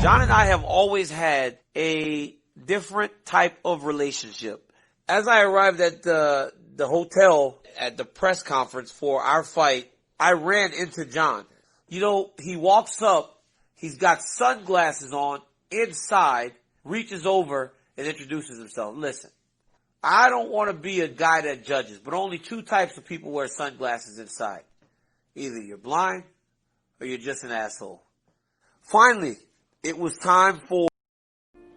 John and I have always had a different type of relationship. As I arrived at the hotel at the press conference for our fight, I ran into John. You know, he walks up, he's got sunglasses on inside, reaches over and introduces himself. Listen, I don't want to be a guy that judges, but only two types of people wear sunglasses inside. Either you're blind or you're just an asshole. Finally, it was time for...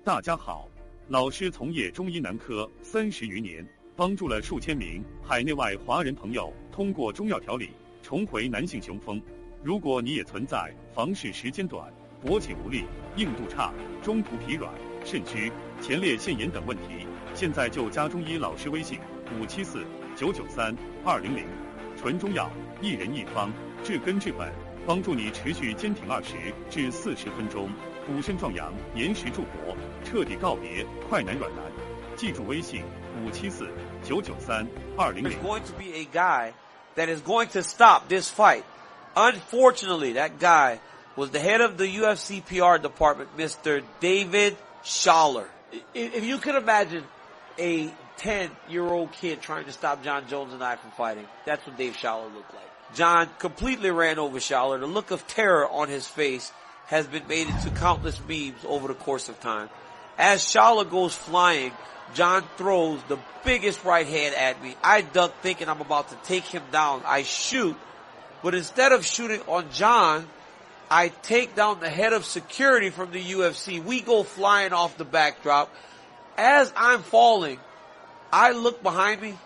大家好，老师从业中医男科30余年，帮助了数千名海内外华人朋友通过中药调理重回男性雄风。如果你也存在房事时间短、勃起无力、硬度差、中途疲软、肾虚、前列腺炎等问题，现在就加中医老师微信574-993-200，纯中药，一人一方，治根治本，帮助你持续坚挺20至40分钟，补肾壮阳，延时助勃，彻底告别快男软男。记住微信574-993-200。There's going to be a guy that is going to stop this fight. Unfortunately, that guy was the head of the UFC PR department, Mr. David Schaller. If you could imagine a 10-year-old kid trying to stop John Jones and I from fighting, that's what Dave Schaller looked like. John completely ran over Schaller. The look of terror on his face has been made into countless memes over the course of time. As Schaller goes flying, John throws the biggest right hand at me. I duck thinking I'm about to take him down. I shoot, but instead of shooting on John, I take down the head of security from the UFC. We go flying off the backdrop. As I'm falling, I look behind me,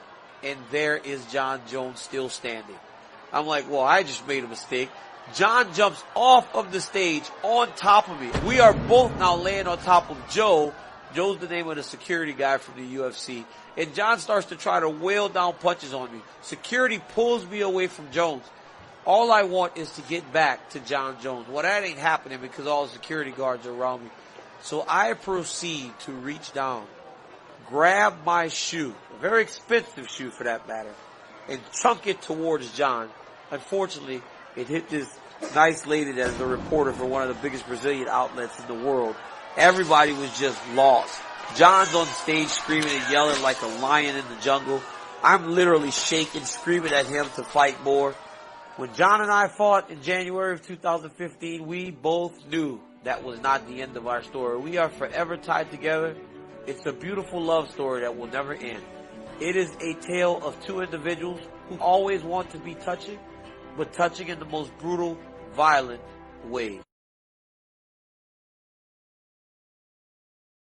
and there is John Jones still standing. I'm like, well, I just made a mistake. John jumps off of the stage on top of me. We are both now laying on top of Joe. Joe's the name of the security guy from the UFC. And John starts to try to wail down punches on me. Security pulls me away from Jones. All I want is to get back to John Jones. Well, that ain't happening because all the security guards are around me. So I proceed to reach down, grab my shoe, a very expensive shoe for that matter, and chunk it towards John. Unfortunately, it hit this nice lady that is a reporter for one of the biggest Brazilian outlets in the world. Everybody was just lost. John's on stage screaming and yelling like a lion in the jungle. I'm literally shaking, screaming at him to fight more. When John and I fought in January of 2015, we both knew that was not the end of our story. We are forever tied together. It's a beautiful love story that will never end. It is a tale of two individuals who always want to be touching, but touching in the most brutal, violent way.